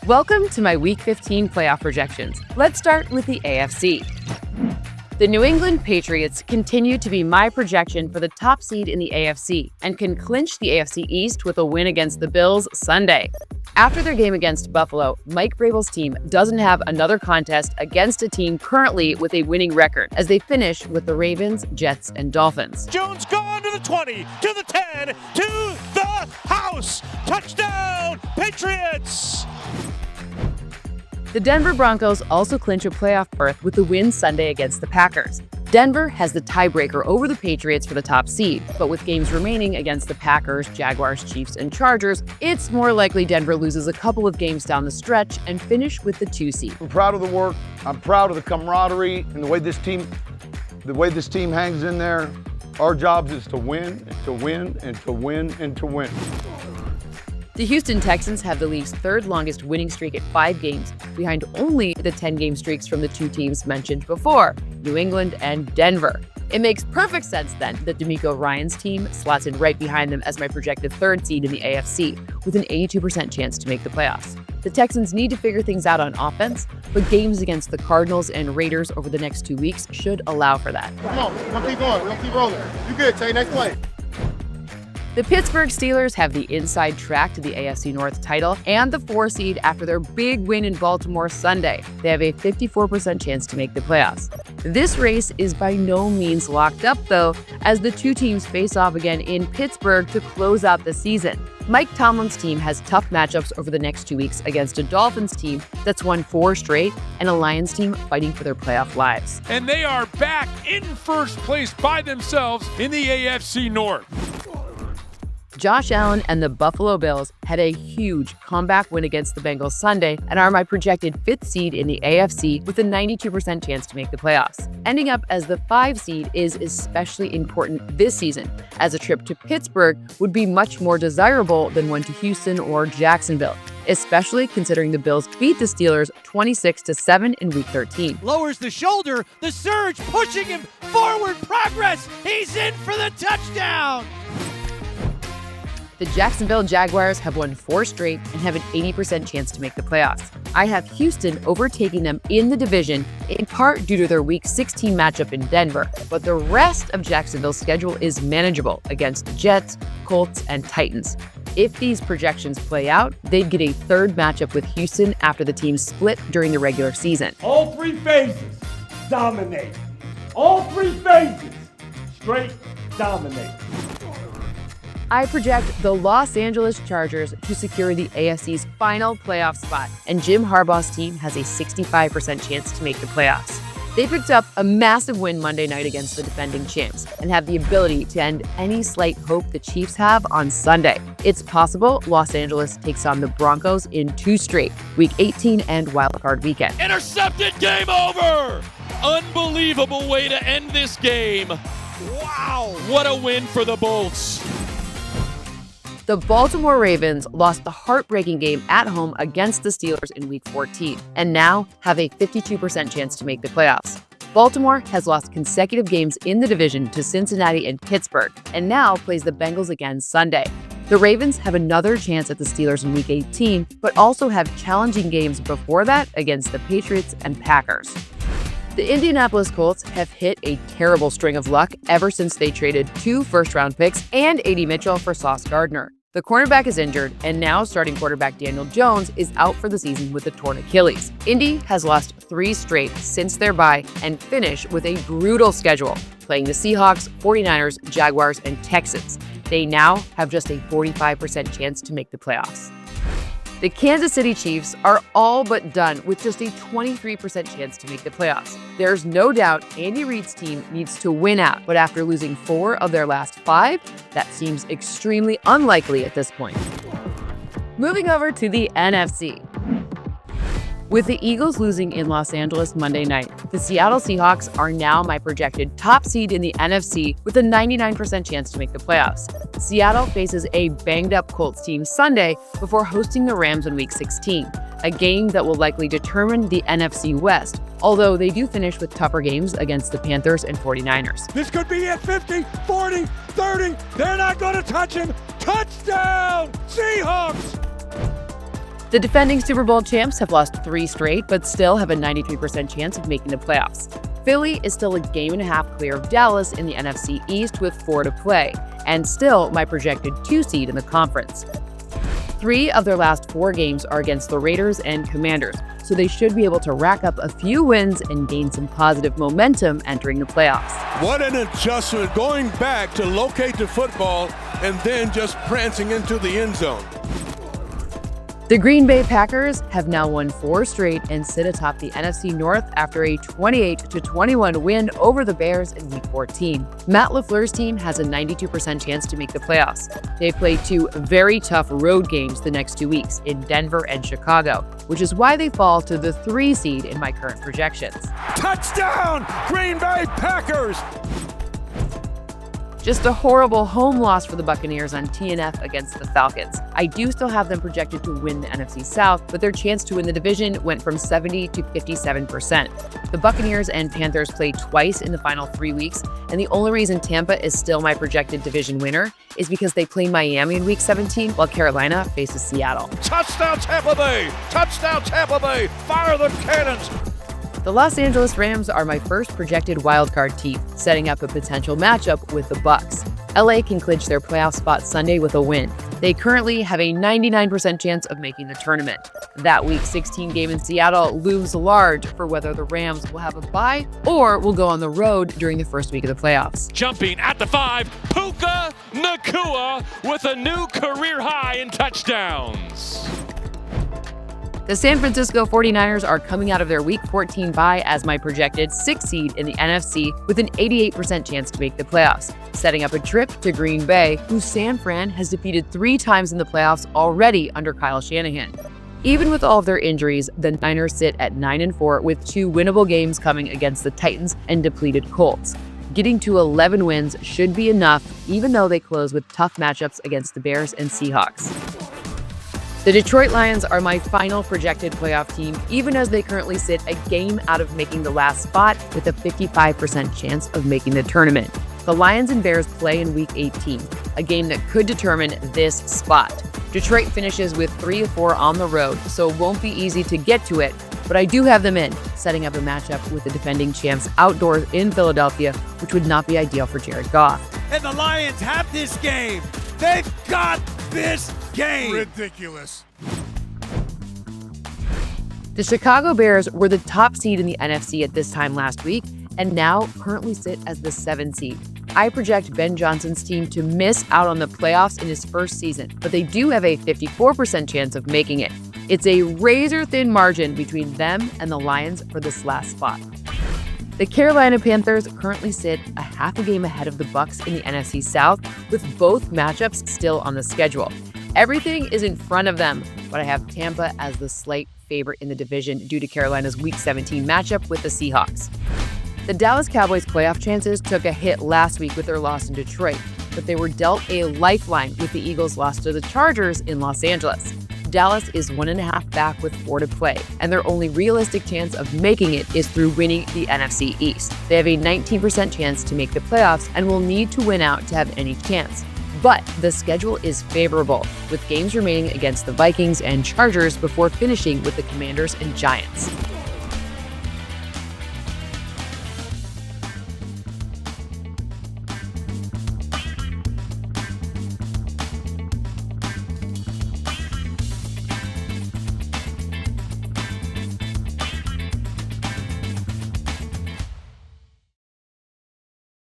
Welcome to my Week 15 playoff projections. Let's start with the AFC. The New England Patriots continue to be my projection for the top seed in the AFC and can clinch the AFC East with a win against the Bills Sunday. After their game against Buffalo, Mike Vrabel's team doesn't have another contest against a team currently with a winning record as they finish with the Ravens, Jets, and Dolphins. Jones gone to the 20, to the 10, to the house. Touchdown, Patriots! The Denver Broncos also clinch a playoff berth with the win Sunday against the Packers. Denver has the tiebreaker over the Patriots for the top seed, but with games remaining against the Packers, Jaguars, Chiefs, and Chargers, it's more likely Denver loses a couple of games down the stretch and finish with the 2 seed. I'm proud of the work. I'm proud of the camaraderie and the way this team hangs in there. Our job is to win, and to win, and to win, and to win. The Houston Texans have the league's third longest winning streak at 5 games, behind only the 10-game streaks from the 2 teams mentioned before, New England and Denver. It makes perfect sense then that D'Amico Ryan's team slots in right behind them as my projected 3rd seed in the AFC, with an 82% chance to make the playoffs. The Texans need to figure things out on offense, but games against the Cardinals and Raiders over the next 2 weeks should allow for that. Come on, we're gonna keep going, we're gonna keep rolling. You good, Tay, next play. The Pittsburgh Steelers have the inside track to the AFC North title and the 4 seed after their big win in Baltimore Sunday. They have a 54% chance to make the playoffs. This race is by no means locked up, though, as the 2 teams face off again in Pittsburgh to close out the season. Mike Tomlin's team has tough matchups over the next 2 weeks against a Dolphins team that's won 4 straight and a Lions team fighting for their playoff lives. And they are back in first place by themselves in the AFC North. Josh Allen and the Buffalo Bills had a huge comeback win against the Bengals Sunday and are my projected 5th seed in the AFC with a 92% chance to make the playoffs. Ending up as the 5 seed is especially important this season, as a trip to Pittsburgh would be much more desirable than one to Houston or Jacksonville, especially considering the Bills beat the Steelers 26-7 in Week 13. Lowers the shoulder, the surge pushing him forward, progress, he's in for the touchdown! The Jacksonville Jaguars have won 4 straight and have an 80% chance to make the playoffs. I have Houston overtaking them in the division, in part due to their Week 16 matchup in Denver, but the rest of Jacksonville's schedule is manageable against the Jets, Colts, and Titans. If these projections play out, they'd get a 3rd matchup with Houston after the teams split during the regular season. All 3 phases dominate. All 3 phases straight dominate. I project the Los Angeles Chargers to secure the AFC's final playoff spot, and Jim Harbaugh's team has a 65% chance to make the playoffs. They picked up a massive win Monday night against the defending champs and have the ability to end any slight hope the Chiefs have on Sunday. It's possible Los Angeles takes on the Broncos in 2 straight, Week 18 and Wildcard Weekend. Intercepted, game over! Unbelievable way to end this game. Wow, what a win for the Bolts. The Baltimore Ravens lost the heartbreaking game at home against the Steelers in Week 14 and now have a 52% chance to make the playoffs. Baltimore has lost consecutive games in the division to Cincinnati and Pittsburgh and now plays the Bengals again Sunday. The Ravens have another chance at the Steelers in Week 18, but also have challenging games before that against the Patriots and Packers. The Indianapolis Colts have hit a terrible string of luck ever since they traded 2 first-round picks and A.D. Mitchell for Sauce Gardner. The cornerback is injured, and now starting quarterback Daniel Jones is out for the season with a torn Achilles. Indy has lost 3 straight since their bye and finish with a brutal schedule, playing the Seahawks, 49ers, Jaguars, and Texans. They now have just a 45% chance to make the playoffs. The Kansas City Chiefs are all but done with just a 23% chance to make the playoffs. There's no doubt Andy Reid's team needs to win out, but after losing 4 of their last 5, that seems extremely unlikely at this point. Moving over to the NFC. With the Eagles losing in Los Angeles Monday night, the Seattle Seahawks are now my projected top seed in the NFC with a 99% chance to make the playoffs. Seattle faces a banged-up Colts team Sunday before hosting the Rams in Week 16, a game that will likely determine the NFC West, although they do finish with tougher games against the Panthers and 49ers. This could be at 50, 40, 30. They're not going to touch him. Touchdown, Seahawks! The defending Super Bowl champs have lost 3 straight, but still have a 93% chance of making the playoffs. Philly is still a game and a half clear of Dallas in the NFC East with 4 to play, and still my projected 2 seed in the conference. 3 of their last 4 games are against the Raiders and Commanders, so they should be able to rack up a few wins and gain some positive momentum entering the playoffs. What an adjustment, going back to locate the football and then just prancing into the end zone. The Green Bay Packers have now won 4 straight and sit atop the NFC North after a 28-21 win over the Bears in Week 14. Matt LaFleur's team has a 92% chance to make the playoffs. They play 2 very tough road games the next 2 weeks in Denver and Chicago, which is why they fall to the 3 seed in my current projections. Touchdown, Green Bay Packers! Just a horrible home loss for the Buccaneers on TNF against the Falcons. I do still have them projected to win the NFC South, but their chance to win the division went from 70 to 57%. The Buccaneers and Panthers play twice in the final 3 weeks, and the only reason Tampa is still my projected division winner is because they play Miami in Week 17 while Carolina faces Seattle. Touchdown Tampa Bay! Touchdown Tampa Bay! Fire the cannons! The Los Angeles Rams are my first projected wildcard team, setting up a potential matchup with the Bucs. LA can clinch their playoff spot Sunday with a win. They currently have a 99% chance of making the tournament. That Week 16 game in Seattle looms large for whether the Rams will have a bye or will go on the road during the first week of the playoffs. Jumping at the 5, Puka Nacua with a new career high in touchdowns. The San Francisco 49ers are coming out of their Week 14 bye as my projected 6th seed in the NFC with an 88% chance to make the playoffs, setting up a trip to Green Bay, who San Fran has defeated 3 times in the playoffs already under Kyle Shanahan. Even with all of their injuries, the Niners sit at 9-4 with 2 winnable games coming against the Titans and depleted Colts. Getting to 11 wins should be enough, even though they close with tough matchups against the Bears and Seahawks. The Detroit Lions are my final projected playoff team, even as they currently sit a game out of making the last spot with a 55% chance of making the tournament. The Lions and Bears play in Week 18, a game that could determine this spot. Detroit finishes with 3 of 4 on the road, so it won't be easy to get to it, but I do have them in, setting up a matchup with the defending champs outdoors in Philadelphia, which would not be ideal for Jared Goff. And the Lions have this game. They've got this game. Ridiculous. The Chicago Bears were the top seed in the NFC at this time last week, and now currently sit as the 7th seed. I project Ben Johnson's team to miss out on the playoffs in his first season, but they do have a 54% chance of making it. It's a razor-thin margin between them and the Lions for this last spot. The Carolina Panthers currently sit a half a game ahead of the Bucs in the NFC South, with both matchups still on the schedule. Everything is in front of them, but I have Tampa as the slight favorite in the division due to Carolina's Week 17 matchup with the Seahawks. The Dallas Cowboys' playoff chances took a hit last week with their loss in Detroit, but they were dealt a lifeline with the Eagles' loss to the Chargers in Los Angeles. Dallas is 1.5 back with 4 to play, and their only realistic chance of making it is through winning the NFC East. They have a 19% chance to make the playoffs and will need to win out to have any chance. But the schedule is favorable, with games remaining against the Vikings and Chargers before finishing with the Commanders and Giants.